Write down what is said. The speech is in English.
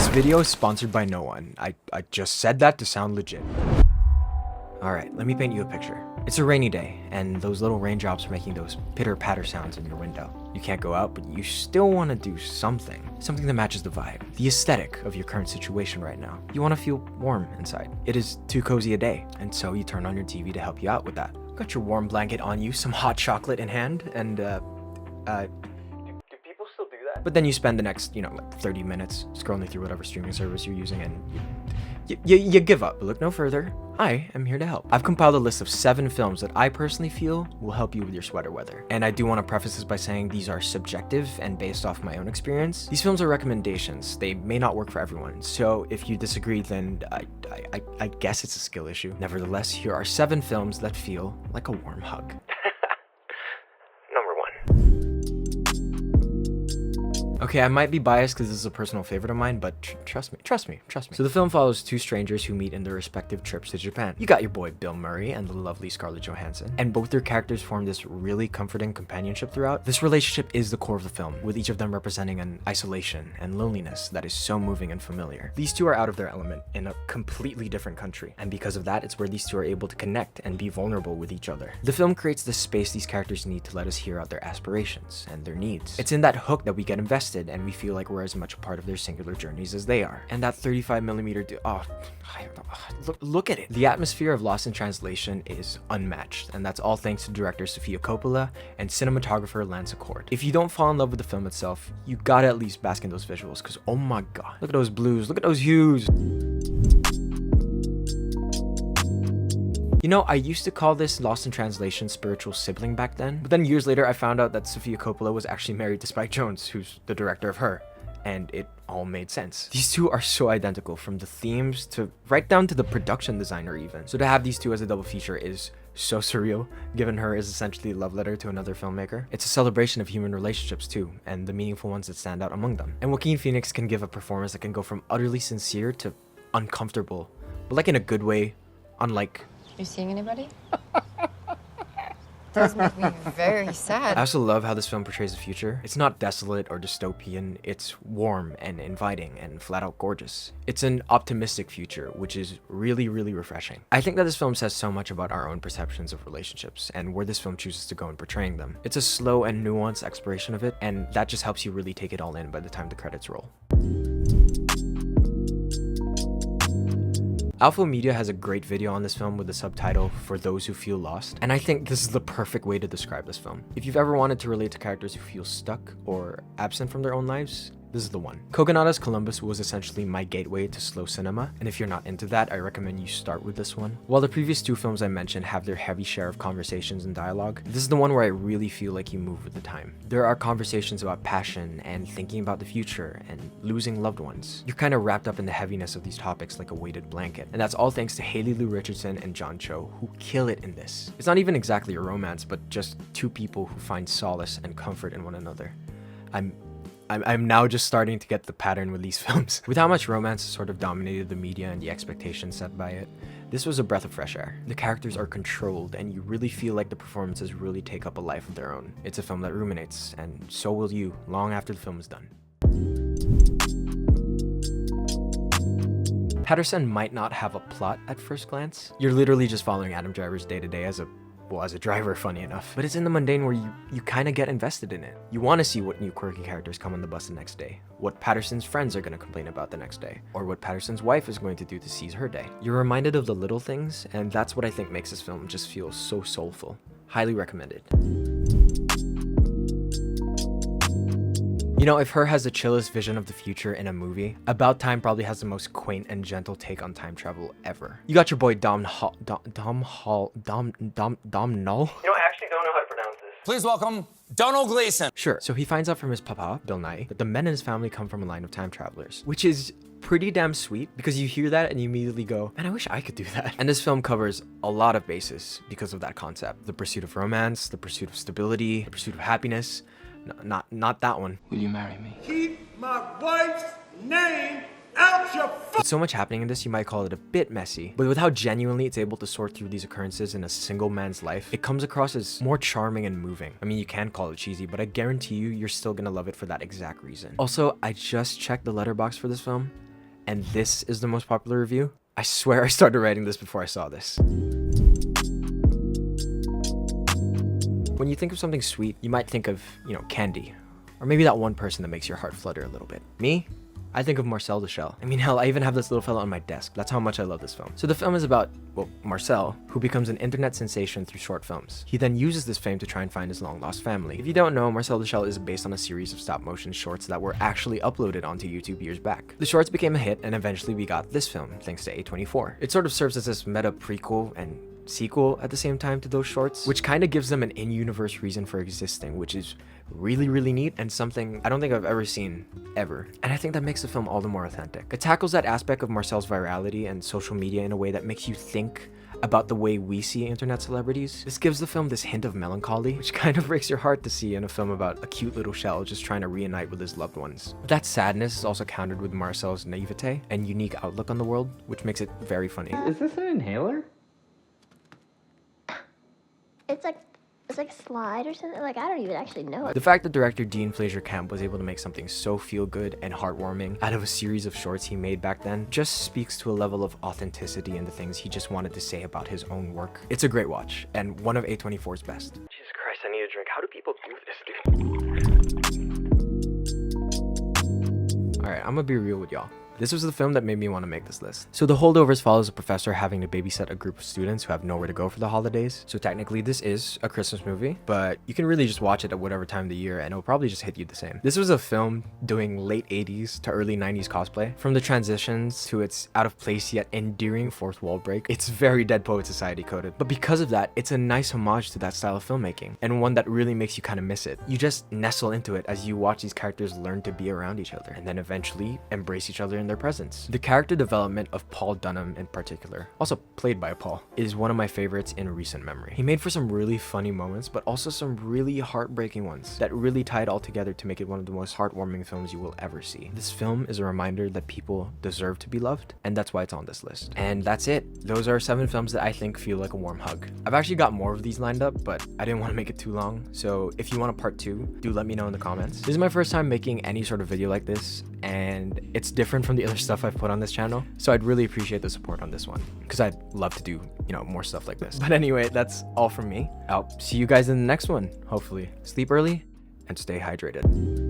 This video is sponsored by no one. I just said that to sound legit. Alright, let me paint you a picture. It's a rainy day, and those little raindrops are making those pitter-patter sounds in your window. You can't go out, but you still want to do something. Something that matches the vibe, the aesthetic of your current situation right now. You want to feel warm inside. It is too cozy a day, and so you turn on your TV to help you out with that. Got your warm blanket on you, some hot chocolate in hand, and but then you spend the next, like 30 minutes scrolling through whatever streaming service you're using, and you give up. But look no further. I am here to help. I've compiled a list of 7 films that I personally feel will help you with your sweater weather. And I do want to preface this by saying these are subjective and based off my own experience. These films are recommendations. They may not work for everyone. So if you disagree, then I guess it's a skill issue. Nevertheless, here are 7 films that feel like a warm hug. Okay, I might be biased because this is a personal favorite of mine, but trust me. So the film follows 2 strangers who meet in their respective trips to Japan. You got your boy Bill Murray and the lovely Scarlett Johansson, and both their characters form this really comforting companionship throughout. This relationship is the core of the film, with each of them representing an isolation and loneliness that is so moving and familiar. These 2 are out of their element in a completely different country, and because of that, it's where these 2 are able to connect and be vulnerable with each other. The film creates the space these characters need to let us hear out their aspirations and their needs. It's in that hook that we get invested and we feel like we're as much a part of their singular journeys as they are. And that 35mm look at it. The atmosphere of Lost in Translation is unmatched, and that's all thanks to director Sofia Coppola and cinematographer Lance Accord. If you don't fall in love with the film itself, you gotta at least bask in those visuals, because oh my god, look at those blues, look at those hues. I used to call this Lost in Translation's spiritual sibling back then, but then years later I found out that Sofia Coppola was actually married to Spike Jonze, who's the director of Her, and it all made sense. These 2 are so identical, from the themes to right down to the production designer even. So to have these 2 as a double feature is so surreal, given Her is essentially a love letter to another filmmaker. It's a celebration of human relationships too, and the meaningful ones that stand out among them. And Joaquin Phoenix can give a performance that can go from utterly sincere to uncomfortable, but like in a good way, unlike... You seeing anybody? Does make me very sad. I also love how this film portrays the future. It's not desolate or dystopian, it's warm and inviting and flat out gorgeous. It's an optimistic future, which is really, really refreshing. I think that this film says so much about our own perceptions of relationships and where this film chooses to go in portraying them. It's a slow and nuanced exploration of it, and that just helps you really take it all in by the time the credits roll. Alpha Media has a great video on this film with the subtitle "For Those Who Feel Lost," and I think this is the perfect way to describe this film. If you've ever wanted to relate to characters who feel stuck or absent from their own lives, this is the one. Kogonada's Columbus was essentially my gateway to slow cinema, and if you're not into that, I recommend you start with this one. While the previous 2 films I mentioned have their heavy share of conversations and dialogue, this is the one where I really feel like you move with the time. There are conversations about passion and thinking about the future and losing loved ones. You're kind of wrapped up in the heaviness of these topics like a weighted blanket, and that's all thanks to Haley Lu Richardson and John Cho, who kill it in this. It's not even exactly a romance, but just 2 people who find solace and comfort in one another. I'm now just starting to get the pattern with these films. With how much romance sort of dominated the media and the expectations set by it, this was a breath of fresh air. The characters are controlled, and you really feel like the performances really take up a life of their own. It's a film that ruminates, and so will you long after the film is done. Paterson might not have a plot at first glance. You're literally just following Adam Driver's day-to-day as a driver, funny enough. But it's in the mundane where you kind of get invested in it. You want to see what new quirky characters come on the bus the next day, what Paterson's friends are going to complain about the next day, or what Paterson's wife is going to do to seize her day. You're reminded of the little things, and that's what I think makes this film just feel so soulful. Highly recommended. If Her has the chillest vision of the future in a movie, About Time probably has the most quaint and gentle take on time travel ever. You got your boy Dom Null. I actually don't know how to pronounce this. Please welcome Donald Gleason. Sure, so he finds out from his papa, Bill Nye, that the men in his family come from a line of time travelers, which is pretty damn sweet because you hear that and you immediately go, man, I wish I could do that. And this film covers a lot of bases because of that concept. The pursuit of romance, the pursuit of stability, the pursuit of happiness. Not that one. Will you marry me? Keep my wife's name out your With so much happening in this, you might call it a bit messy, but with how genuinely it's able to sort through these occurrences in a single man's life, it comes across as more charming and moving. I mean, you can call it cheesy, but I guarantee you're still gonna love it for that exact reason. Also, I just checked the letterbox for this film, and this is the most popular review, I swear I started writing this before I saw this. When you think of something sweet, you might think of, candy. Or maybe that one person that makes your heart flutter a little bit. Me? I think of Marcel the Shell. I mean, hell, I even have this little fella on my desk. That's how much I love this film. So the film is about, well, Marcel, who becomes an internet sensation through short films. He then uses this fame to try and find his long-lost family. If you don't know, Marcel the Shell is based on a series of stop-motion shorts that were actually uploaded onto YouTube years back. The shorts became a hit, and eventually we got this film, thanks to A24. It sort of serves as this meta prequel and sequel at the same time to those shorts, which kind of gives them an in-universe reason for existing, which is really, really neat and something I don't think I've ever seen, ever. And I think that makes the film all the more authentic. It tackles that aspect of Marcel's virality and social media in a way that makes you think about the way we see internet celebrities. This gives the film this hint of melancholy, which kind of breaks your heart to see in a film about a cute little shell just trying to reunite with his loved ones. But that sadness is also countered with Marcel's naivete and unique outlook on the world, which makes it very funny. Is this an inhaler? It's like a slide or something. Like, I don't even actually know it. The fact that director Dean Fleischer Camp was able to make something so feel-good and heartwarming out of a series of shorts he made back then just speaks to a level of authenticity in the things he just wanted to say about his own work. It's a great watch, and one of A24's best. Jesus Christ, I need a drink. How do people do this, dude? Alright, I'm gonna be real with y'all. This was the film that made me want to make this list. So The Holdovers follows a professor having to babysit a group of students who have nowhere to go for the holidays. So technically this is a Christmas movie, but you can really just watch it at whatever time of the year and it'll probably just hit you the same. This was a film doing late 80s to early 90s cosplay. From the transitions to its out of place yet endearing fourth wall break, it's very Dead Poet Society coded. But because of that, it's a nice homage to that style of filmmaking and one that really makes you kind of miss it. You just nestle into it as you watch these characters learn to be around each other and then eventually embrace each other in their presence. The character development of Paul Dunham in particular, also played by Paul, is one of my favorites in recent memory. He made for some really funny moments, but also some really heartbreaking ones that really tie it all together to make it one of the most heartwarming films you will ever see. This film is a reminder that people deserve to be loved, and that's why it's on this list. And that's it. Those are 7 films that I think feel like a warm hug. I've actually got more of these lined up, but I didn't want to make it too long, so if you want a part 2, do let me know in the comments. This is my first time making any sort of video like this, and it's different from the other stuff I've put on this channel, so I'd really appreciate the support on this one because I'd love to do more stuff like this. But anyway, that's all from me. I'll see you guys in the next one. Hopefully sleep early and stay hydrated.